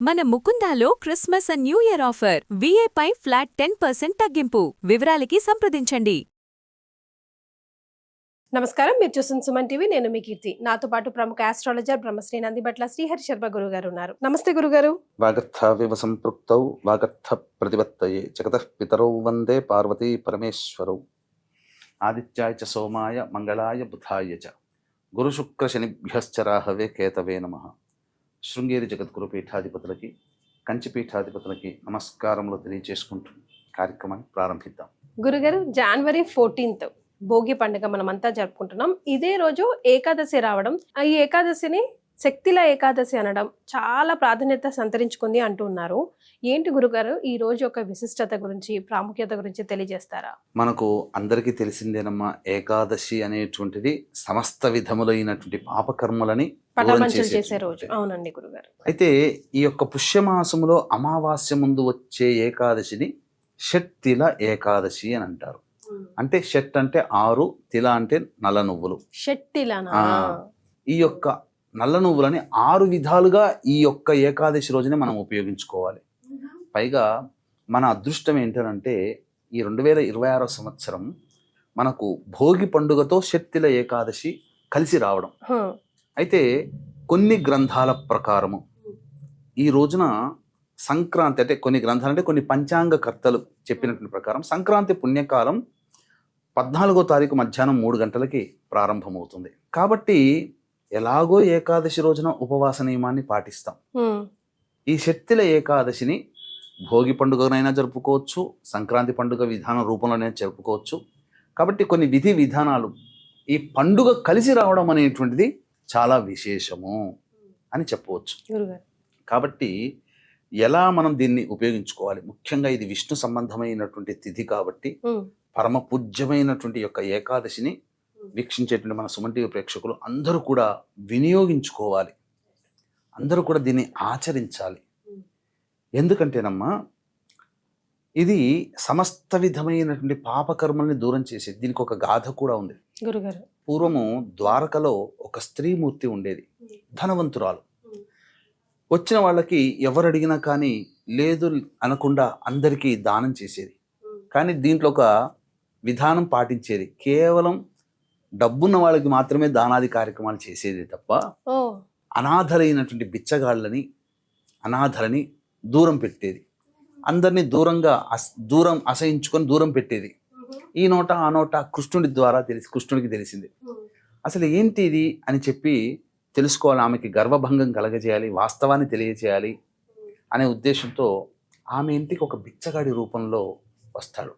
మన ముకుందాలో Christmas and new year offer విఏపై ఫ్లాట్ 10% తగ్గింపు. వివరాలకి సంప్రదించండి. నమస్కారం, మీరు చూస్తున్న సుమన్ టీవీ. నేను మీ కీర్తి. నాతో పాటు ప్రముఖ ఆస్ట్రాలజర్ బ్రహ్మశ్రీ నందిబట్ల శ్రీహరి శర్మ గురుగారు ఉన్నారు. నమస్తే గురుగారు. వాగర్థావివ సంపృక్తౌ వాగర్థ ప్రతిపత్తయే జగతః పితరౌ వందే పార్వతీ పరమేశ్వరౌ. ఆదిత్యాయ చ సోమాయ మంగళాయ బుధాయ చ గురుశుక్ర శనిభ్యశ్చ రాహవే కేతవే నమః. శృంగేరి జగద్గురు పీఠాధిపతులకి, కంచి పీఠాధిపతులకి నమస్కారములు తెలియజేసుకుంటూ కార్యక్రమాన్ని ప్రారంభిద్దాం. గురుగారు, జనవరి 14th భోగి పండుగ మనమంతా జరుపుకుంటున్నాం. ఇదే రోజు ఏకాదశి రావడం, ఈ ఏకాదశిని శక్తిల ఏకాదశి అనడం చాలా ప్రాధాన్యత సంతరించుకుంది అంటున్నారు. ఏంటి గురుగారు, ఈ రోజు యొక్క విశిష్టత గురించి, ప్రాముఖ్యత గురించి తెలియజేస్తారా? మనకు అందరికీ తెలిసిందేనమ్మా, ఏకాదశి అనేటువంటిది సమస్త విధములైనటువంటి పాపకర్మలని పటాపంచలు చేసే రోజు. అవునండి గురుగారు. అయితే ఈ యొక్క పుష్యమాసములో అమావాస్య ముందు వచ్చే ఏకాదశిని షట్తిల ఏకాదశి అని అంటారు. అంటే షట్ అంటే 6, తిల అంటే నల్ల నువ్వులు. ఈ యొక్క నల్ల నువ్వులని 6 విధాలుగా ఈ యొక్క ఏకాదశి రోజునే మనం ఉపయోగించుకోవాలి. పైగా మన అదృష్టం ఏంటంటే ఈ 2026 సంవత్సరం మనకు భోగి పండుగతో షట్తిల ఏకాదశి కలిసి రావడం. అయితే కొన్ని గ్రంథాల ప్రకారము ఈ రోజున సంక్రాంతి, అంటే కొన్ని గ్రంథాలు అంటే కొన్ని పంచాంగ కర్తలు చెప్పినటువంటి ప్రకారం సంక్రాంతి పుణ్యకాలం 14వ తారీఖు మధ్యాహ్నం 3 గంటలకి ప్రారంభమవుతుంది. కాబట్టి ఎలాగో ఏకాదశి రోజున ఉపవాస నియమాన్ని పాటిస్తాం. ఈ షట్తిల ఏకాదశిని భోగి పండుగనైనా జరుపుకోవచ్చు, సంక్రాంతి పండుగ విధానం రూపంలోనైనా జరుపుకోవచ్చు. కాబట్టి కొన్ని విధి విధానాలు, ఈ పండుగ కలిసి రావడం అనేటువంటిది చాలా విశేషము అని చెప్పవచ్చు. కాబట్టి ఎలా మనం దీన్ని ఉపయోగించుకోవాలి? ముఖ్యంగా ఇది విష్ణు సంబంధమైనటువంటి తిథి కాబట్టి పరమ పూజ్యమైనటువంటి యొక్క ఏకాదశిని వీక్షించేటువంటి మన సుమన్ టీవీ ప్రేక్షకులు అందరూ కూడా వినియోగించుకోవాలి. అందరూ కూడా దీన్ని ఆచరించాలి. ఎందుకంటేనమ్మా, ఇది సమస్త విధమైనటువంటి పాపకర్మల్ని దూరం చేసేది. దీనికి ఒక గాథ కూడా ఉంది గురుగారు. పూర్వము ద్వారకలో ఒక స్త్రీమూర్తి ఉండేది, ధనవంతురాలు. వచ్చిన వాళ్ళకి ఎవరు అడిగినా కానీ లేదు అనకుండా అందరికీ దానం చేసేది. కానీ దీంట్లో ఒక విధానం పాటించేది. కేవలం డబ్బున్న వాళ్ళకి మాత్రమే దానాది కార్యక్రమాలు చేసేది తప్ప అనాథలైనటువంటి బిచ్చగాళ్ళని, అనాథలని దూరం పెట్టేది. అందరినీ దూరం అసహించుకొని దూరం పెట్టేది. ఈ నోట ఆ నోట కృష్ణుడికి తెలిసింది. అసలు ఏంటి ఇది అని చెప్పి తెలుసుకోవాలి, ఆమెకి గర్వభంగం కలగజేయాలి, వాస్తవాన్ని తెలియజేయాలి అనే ఉద్దేశంతో ఆమె ఇంటికి ఒక బిచ్చగాడి రూపంలో వస్తాడు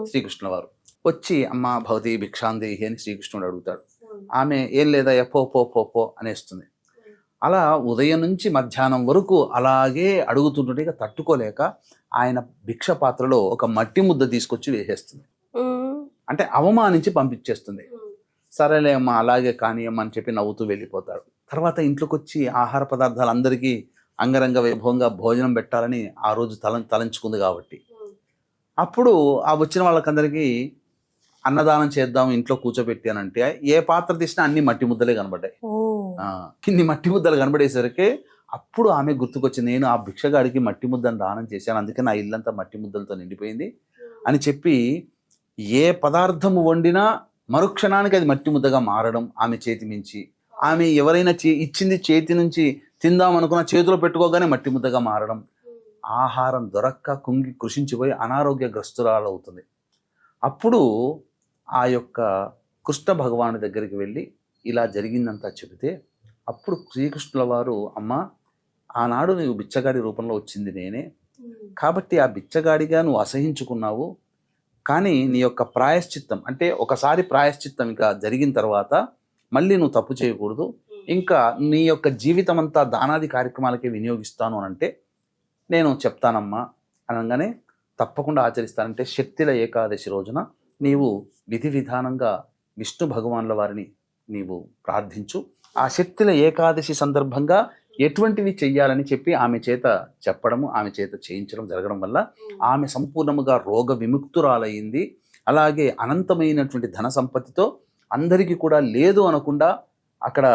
శ్రీకృష్ణుల వారు. వచ్చి అమ్మ భవతి భిక్షాందేహి అని శ్రీకృష్ణుడు అడుగుతాడు. ఆమె ఏం లేదా పో పో పో పో అనేస్తుంది. అలా ఉదయం నుంచి మధ్యాహ్నం వరకు అలాగే అడుగుతుంటే తట్టుకోలేక ఆయన భిక్ష పాత్రలో ఒక మట్టి ముద్ద తీసుకొచ్చి వేసేస్తుంది. అంటే అవమానించి పంపించేస్తుంది. సరేలే అమ్మ అలాగే కానీయమ్మ అని చెప్పి నవ్వుతూ వెళ్ళిపోతాడు. తర్వాత ఇంట్లోకి వచ్చి ఆహార పదార్థాలు అందరికీ అంగరంగ వైభవంగా భోజనం పెట్టాలని ఆ రోజు తలంచుకుంది కాబట్టి అప్పుడు ఆ వచ్చిన వాళ్ళకందరికీ అన్నదానం చేద్దాం ఇంట్లో కూర్చోబెట్టి అని అంటే ఏ పాత్ర తీసినా అన్ని మట్టి ముద్దలే కనబడ్డాయి. ఇన్ని మట్టి ముద్దలు కనబడేసరికి అప్పుడు ఆమె గుర్తుకొచ్చింది, నేను ఆ భిక్షగాడికి మట్టి ముద్దను దానం చేశాను, అందుకే నా ఇల్లంతా మట్టి ముద్దలతో నిండిపోయింది అని చెప్పి ఏ పదార్థము వండినా మరుక్షణానికి అది మట్టి ముద్దగా మారడం ఆమె చేతి మించి. ఆమె ఎవరైనా ఇచ్చింది చేతి నుంచి తిందాం అనుకున్న చేతిలో పెట్టుకోగానే మట్టి ముద్దగా మారడం. ఆహారం దొరక్క కుంగి కృషించిపోయి అనారోగ్యగ్రస్తురాలు అవుతుంది. అప్పుడు ఆ యొక్క కృష్ణ భగవాను దగ్గరికి వెళ్ళి ఇలా జరిగిందంతా చెబితే అప్పుడు శ్రీకృష్ణుల వారు, అమ్మ ఆనాడు నువ్వు బిచ్చగాడి రూపంలో వచ్చింది నేనే, కాబట్టి ఆ బిచ్చగాడిగా నువ్వు అసహించుకున్నావు. కానీ నీ యొక్క ప్రాయశ్చిత్తం, అంటే ఒకసారి ప్రాయశ్చిత్తం ఇంకా జరిగిన తర్వాత మళ్ళీ నువ్వు తప్పు చేయకూడదు, ఇంకా నీ యొక్క జీవితం అంతా దానాది కార్యక్రమాలకే వినియోగిస్తాను అని అంటే నేను చెప్తానమ్మా అనగానే తప్పకుండా ఆచరిస్తానంటే షట్తిల ఏకాదశి రోజున నీవు విధి విధానంగా విష్ణు భగవాన్ల వారిని నీవు ప్రార్థించు. ఆ షట్తిల ఏకాదశి సందర్భంగా ఎటువంటివి చెయ్యాలని చెప్పి ఆమె చేత చెప్పడము, ఆమె చేత చేయించడం జరగడం వల్ల ఆమె సంపూర్ణముగా రోగ విముక్తురాలయ్యింది. అలాగే అనంతమైనటువంటి ధన సంపత్తితో అందరికీ కూడా లేదు అనకుండా అక్కడ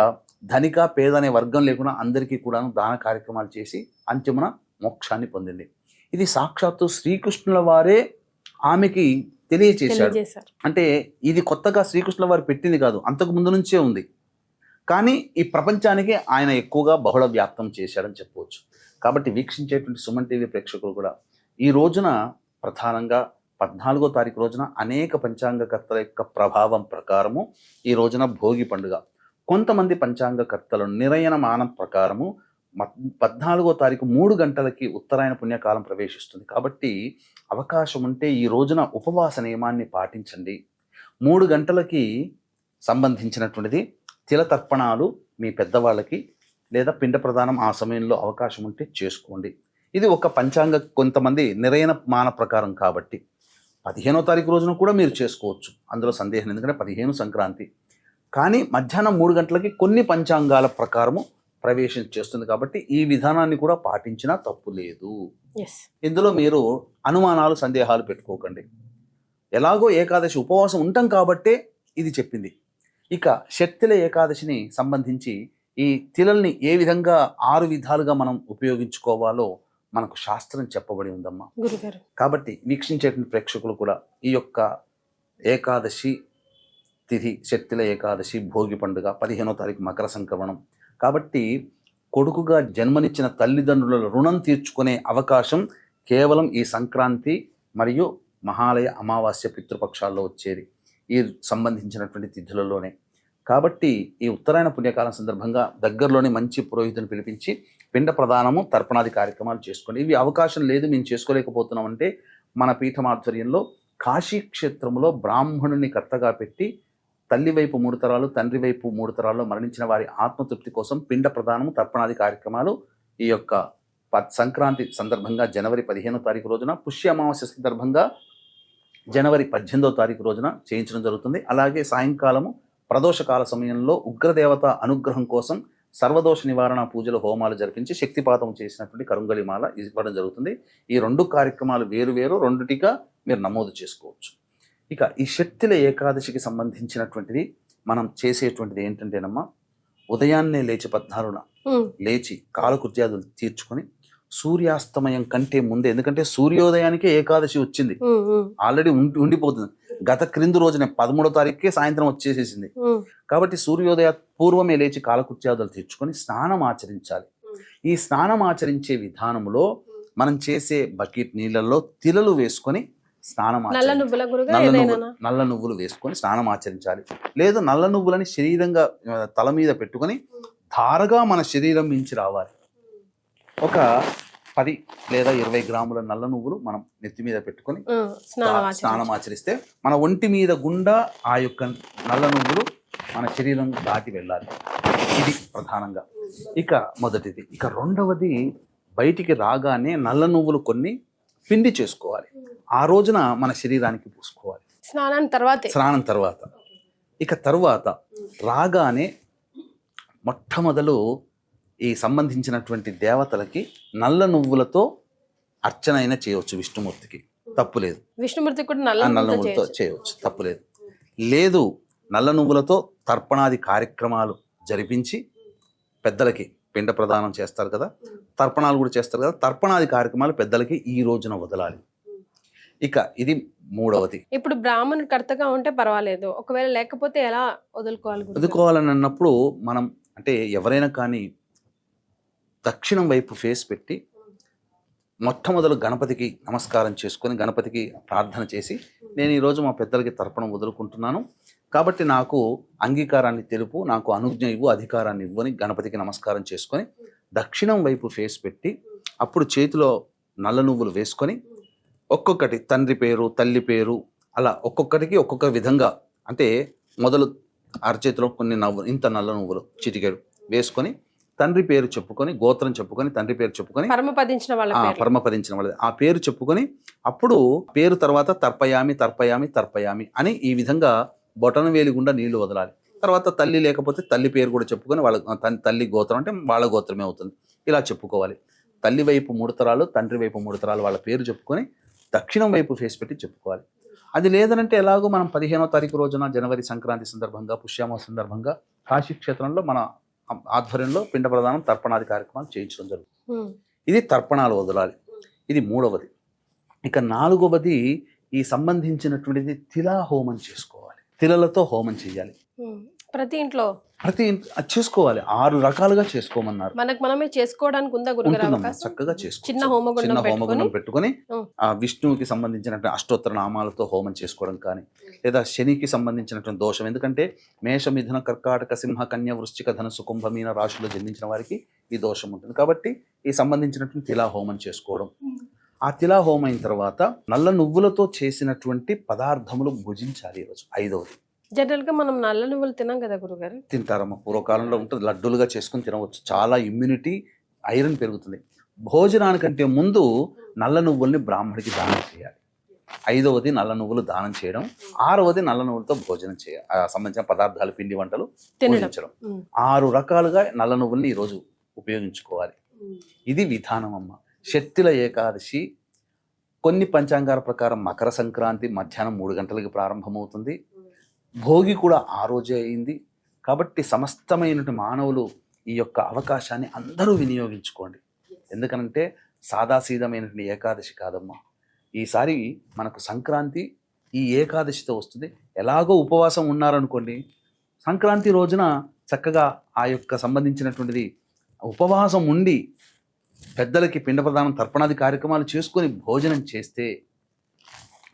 ధనిక పేద అనే వర్గం లేకుండా అందరికీ కూడా దాన కార్యక్రమాలు చేసి అంతిమున మోక్షాన్ని పొందింది. ఇది సాక్షాత్తు శ్రీకృష్ణుల వారే ఆమెకి తెలియచేశాడు. అంటే ఇది కొత్తగా శ్రీకృష్ణుల వారు పెట్టింది కాదు, అంతకు ముందు నుంచే ఉంది. కానీ ఈ ప్రపంచానికి ఆయన ఎక్కువగా బహుళ వ్యాప్తం చేశాడని చెప్పవచ్చు. కాబట్టి వీక్షించేటువంటి సుమన్ టీవీ ప్రేక్షకులు కూడా ఈ రోజున ప్రధానంగా 14వ తారీఖు రోజున అనేక పంచాంగకర్తల యొక్క ప్రభావం ప్రకారము ఈ రోజున భోగి పండుగ. కొంతమంది పంచాంగకర్తల నిరయనమానం ప్రకారము 14వ తారీఖు 3 గంటలకి ఉత్తరాయణ పుణ్యకాలం ప్రవేశిస్తుంది. కాబట్టి అవకాశం ఉంటే ఈ రోజున ఉపవాస నియమాన్ని పాటించండి. 3 గంటలకి సంబంధించినటువంటిది తిల తర్పణాలు మీ పెద్దవాళ్ళకి లేదా పిండ ప్రదానం ఆ సమయంలో అవకాశం ఉంటే చేసుకోండి. ఇది ఒక పంచాంగ కొంతమంది నిరయనమాన ప్రకారం కాబట్టి 15వ తారీఖు రోజున కూడా మీరు చేసుకోవచ్చు, అందులో సందేహం. ఎందుకంటే 15 సంక్రాంతి. కానీ మధ్యాహ్నం 3 గంటలకి కొన్ని పంచాంగాల ప్రకారము ప్రవేశం చేస్తుంది కాబట్టి ఈ విధానాన్ని కూడా పాటించినా తప్పు లేదు. ఇందులో మీరు అనుమానాలు సందేహాలు పెట్టుకోకండి. ఎలాగో ఏకాదశి ఉపవాసం ఉంటాం కాబట్టే ఇది చెప్పింది. ఇక షట్తిల ఏకాదశిని సంబంధించి ఈ తిలల్ని ఏ విధంగా 6 విధాలుగా మనం ఉపయోగించుకోవాలో మనకు శాస్త్రం చెప్పబడి ఉందమ్మా. కాబట్టి వీక్షించేటువంటి ప్రేక్షకులు కూడా ఈ యొక్క ఏకాదశి తిథి షట్తిల ఏకాదశి భోగి పండుగ 15వ తారీఖు మకర సంక్రమణం కాబట్టి కొడుకుగా జన్మనిచ్చిన తల్లిదండ్రుల రుణం తీర్చుకునే అవకాశం కేవలం ఈ సంక్రాంతి మరియు మహాలయ అమావాస్య పితృపక్షాల్లో వచ్చేది ఈ సంబంధించినటువంటి తిథులలోనే. కాబట్టి ఈ ఉత్తరాయణ పుణ్యకాలం సందర్భంగా దగ్గరలోని మంచి పురోహితుని పిలిపించి పిండ ప్రదానము తర్పణాది కార్యక్రమాలు చేసుకోండి. ఇవి అవకాశం లేదు, మేము చేసుకోలేకపోతున్నాం అంటే మన పీఠం ఆధ్వర్యంలో కాశీ క్షేత్రంలో బ్రాహ్మణుని కర్తగా పెట్టి తల్లి వైపు 3 తరాలు తండ్రి వైపు 3 తరాల్లో మరణించిన వారి ఆత్మతృప్తి కోసం పిండ ప్రదానము తర్పణాది కార్యక్రమాలు ఈ యొక్క సంక్రాంతి సందర్భంగా జనవరి 15వ తారీఖు రోజున, పుష్య అమావాస్య సందర్భంగా జనవరి 18వ తారీఖు రోజున చేయించడం జరుగుతుంది. అలాగే సాయంకాలము ప్రదోషకాల సమయంలో ఉగ్రదేవత అనుగ్రహం కోసం సర్వదోష నివారణ పూజలు హోమాలు జరిపించి శక్తిపాతం చేసినటువంటి కరుంగలిమాల ఇవ్వడం జరుగుతుంది. ఈ 2 కార్యక్రమాలు వేరు రెండుటిగా మీరు నమోదు చేసుకోవచ్చు. ఇక ఈ షట్తిల ఏకాదశికి సంబంధించినటువంటిది మనం చేసేటువంటిది ఏంటంటేనమ్మా, ఉదయాన్నే లేచి 14న లేచి కాలకృత్యాదులు తీర్చుకొని సూర్యాస్తమయం కంటే ముందే, ఎందుకంటే సూర్యోదయానికే ఏకాదశి వచ్చింది, ఆల్రెడీ ఉండిపోతుంది. గత క్రింది రోజునే 13వ తారీఖుకే సాయంత్రం వచ్చేసేసింది. కాబట్టి సూర్యోదయ పూర్వమే లేచి కాలకృత్యాదులు తీర్చుకొని స్నానం ఆచరించాలి. ఈ స్నానం ఆచరించే విధానంలో మనం చేసే బకెట్ నీళ్ళల్లో తిలలు వేసుకొని స్నానం నల్ల నువ్వులు వేసుకొని స్నానం ఆచరించాలి. లేదు నల్ల నువ్వులని శరీరంగా తల మీద పెట్టుకొని ధారగా మన శరీరం మించి రావాలి. ఒక 10 లేదా 20 గ్రాముల నల్ల నువ్వులు మనం నెత్తి మీద పెట్టుకొని స్నానం ఆచరిస్తే మన ఒంటి మీద గుండా ఆ యొక్క నల్ల నువ్వులు మన శరీరం దాటి వెళ్ళాలి. ఇది ప్రధానంగా. ఇక మొదటిది. ఇక రెండవది, బయటికి రాగానే నల్ల నువ్వులు కొన్ని పిండి చేసుకోవాలి. ఆ రోజున మన శరీరానికి పూసుకోవాలి స్నానం తర్వాత. ఇక తర్వాత రాగానే మొట్టమొదలు ఈ సంబంధించినటువంటి దేవతలకి నల్ల నువ్వులతో అర్చన అయినా చేయవచ్చు. విష్ణుమూర్తికి తప్పులేదు, విష్ణుమూర్తికి కూడా నల్ల నువ్వులతో చేయవచ్చు, తప్పులేదు. లేదు నల్ల నువ్వులతో తర్పణాది కార్యక్రమాలు జరిపించి పెద్దలకి పిండ ప్రదానం చేస్తారు కదా, తర్పణాలు కూడా చేస్తారు కదా, తర్పణాది కార్యక్రమాలు పెద్దలకి ఈ రోజున వదలాలి. ఇక ఇది మూడవది. ఇప్పుడు బ్రాహ్మణుడు కర్తగా ఉంటే పర్వాలేదు, ఒకవేళ లేకపోతే ఎలా వదులుకోవాలని అన్నప్పుడు మనం అంటే ఎవరైనా కానీ దక్షిణం వైపు ఫేస్ పెట్టి మొట్టమొదలు గణపతికి నమస్కారం చేసుకొని గణపతికి ప్రార్థన చేసి, నేను ఈరోజు మా పెద్దలకి తర్పణం వదులుకుంటున్నాను కాబట్టి నాకు అంగీకారాన్ని తెలుపు, నాకు అనుజ్ఞ ఇవ్వు, అధికారాన్ని ఇవ్వని గణపతికి నమస్కారం చేసుకొని దక్షిణం వైపు ఫేస్ పెట్టి అప్పుడు చేతిలో నల్ల నువ్వులు వేసుకొని ఒక్కొక్కటి తండ్రి పేరు తల్లి పేరు అలా ఒక్కొక్కటికి ఒక్కొక్క విధంగా, అంటే మొదలు అరచేతిలో కొన్ని ఇంత నల్ల నువ్వులు చిటికెడు వేసుకొని తండ్రి పేరు చెప్పుకొని గోత్రం చెప్పుకొని తండ్రి పేరు చెప్పుకొని పరమపదించిన వాళ్ళ ఆ పేరు చెప్పుకొని అప్పుడు పేరు తర్వాత తర్పయామి తర్పయామి తర్పయామి అని ఈ విధంగా బొటన వేలి గుండా నీళ్లు వదలాలి. తర్వాత తల్లి లేకపోతే తల్లి పేరు కూడా చెప్పుకొని వాళ్ళ తల్లి గోత్రం అంటే వాళ్ళ గోత్రమే అవుతుంది, ఇలా చెప్పుకోవాలి. తల్లి వైపు 3 తరాలు తండ్రి వైపు 3 తరాలు వాళ్ళ పేరు చెప్పుకొని దక్షిణం వైపు ఫేస్ పెట్టి చెప్పుకోవాలి. అది లేదనంటే ఎలాగో మనం 15వ తారీఖు రోజున జనవరి సంక్రాంతి సందర్భంగా పుష్యామ సందర్భంగా కాశీ క్షేత్రంలో మన ఆధ్వర్యంలో పిండ ప్రదానం తర్పణాది కార్యక్రమాలు చేయించడం జరుగుతుంది. ఉమ్, ఇది తర్పణాలు వదలాలి. ఇది 3వది. ఇక 4వది ఈ సంబంధించినటువంటిది తిలా హోమం చేసుకోవాలి. తిలలతో హోమం చేయాలి. ఉమ్. ప్రతి ఇంట్లో అది చేసుకోవాలి. 6 రకాలుగా చేసుకోమన్నారు. మనకు మనమే చేసుకోవడానికి ఉందా గురుగారు ఉంటుందమ్మా, అవకాశం? చక్కగా చేసుకో. చిన్న హోమగుండం పెట్టుకొని ఉం. ఆ విష్ణువుకి సంబంధించినటువంటి అష్టోత్తర నామాలతో హోమం చేసుకోవడం కానీ, లేదా శనికి సంబంధించినటువంటి దోషం, ఎందుకంటే మేష మిథున కర్కాటక సింహ కన్య వృశ్చిక ధనుసు కుంభ మీన రాశిలో జన్మించిన వారికి ఈ దోషం ఉంటుంది. కాబట్టి ఈ సంబంధించినటువంటి తిలా హోమం చేసుకోవడం. ఆ తిలా హోమం అయిన తర్వాత నల్ల నువ్వులతో చేసినటువంటి పదార్థములు భుజించాలి ఈరోజు. 5వది. జనరల్ గా మనం నల్ల నువ్వులు తినాం కదా గురుగారు. తింటారమ్మ, పూర్వకాలంలో ఉంటుంది, లడ్డూలుగా చేసుకుని తినవచ్చు. చాలా ఇమ్యూనిటీ, ఐరన్ పెరుగుతుంది. భోజనానికంటే ముందు నల్ల నువ్వుల్ని బ్రాహ్మడికి దానం చేయాలి. 5వది నల్ల నువ్వులు దానం చేయడం. 6వది నల్ల నువ్వులతో భోజనం చేయాలి. సంబంధించిన పదార్థాలు, పిండి వంటలు పూజించడం. 6 రకాలుగా నల్ల నువ్వుల్ని ఈరోజు ఉపయోగించుకోవాలి. ఇది విధానం అమ్మ. షట్టిల ఏకాదశి కొన్ని పంచాంగాల ప్రకారం మకర సంక్రాంతి మధ్యాహ్నం 3 గంటలకి ప్రారంభమవుతుంది. భోగి కూడా ఆ రోజే అయింది. కాబట్టి సమస్తమైనటువంటి మానవులు ఈ యొక్క అవకాశాన్ని అందరూ వినియోగించుకోండి. ఎందుకనంటే సాదాసీదమైనటువంటి ఏకాదశి కాదమ్మా. ఈసారి మనకు సంక్రాంతి ఈ ఏకాదశితో వస్తుంది. ఎలాగో ఉపవాసం ఉన్నారనుకోండి, సంక్రాంతి రోజున చక్కగా ఆ యొక్క సంబంధించినటువంటిది ఉపవాసం ఉండి పెద్దలకి పిండ ప్రదానం తర్పణాది కార్యక్రమాలు చేసుకొని భోజనం చేస్తే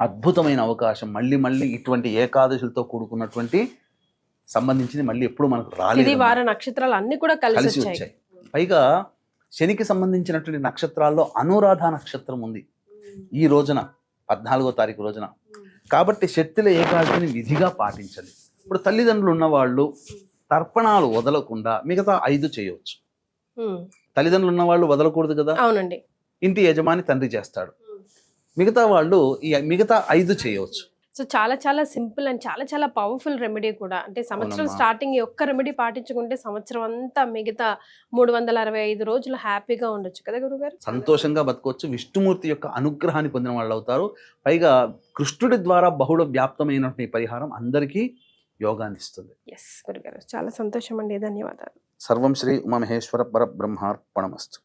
అద్భుతమైన అవకాశం. మళ్ళీ ఇటువంటి ఏకాదశులతో కూడుకున్నటువంటి సంబంధించింది మళ్ళీ ఎప్పుడు మనకు రాలేదు. వార నక్షత్రాలు అన్ని కూడా కలిసి వచ్చాయి. పైగా శనికి సంబంధించినటువంటి నక్షత్రాల్లో అనురాధ నక్షత్రం ఉంది ఈ రోజున, 14వ తారీఖు రోజున. కాబట్టి షట్టిల ఏకాదశిని విధిగా పాటించాలి. ఇప్పుడు తల్లిదండ్రులు ఉన్నవాళ్ళు తర్పణాలు వదలకుండా మిగతా 5 చేయవచ్చు. తల్లిదండ్రులు ఉన్న వాళ్ళు వదలకూడదు కదా. అవునండి. ఇంటి యజమాని తండ్రి చేస్తాడు, మిగతా వాళ్ళు ఈ మిగతా 5 చేయవచ్చు. సో చాలా చాలా సింపుల్ అండ్ చాలా చాలా పవర్ఫుల్ రెమెడీ కూడా. అంటే సంవత్సరం స్టార్టింగ్ ఈ ఒక్క రెమెడీ పాటించుకుంటే సంవత్సరం అంతా మిగతా 365 రోజులు హ్యాపీగా ఉండొచ్చు కదా గురుగారు. సంతోషంగా బతకొచ్చు. విష్ణుమూర్తి యొక్క అనుగ్రహాన్ని పొందిన వాళ్ళు అవుతారు. పైగా కృష్ణుడి ద్వారా బహుళ వ్యాప్తమైనటువంటి పరిహారం అందరికీ యోగాన్ని ఇస్తుంది. ఎస్ గురుగారు, చాలా సంతోషం అండి. ధన్యవాదాలు. సర్వం శ్రీ ఉమామహేశ్వర పరబ్రహ్మార్పణమస్తు.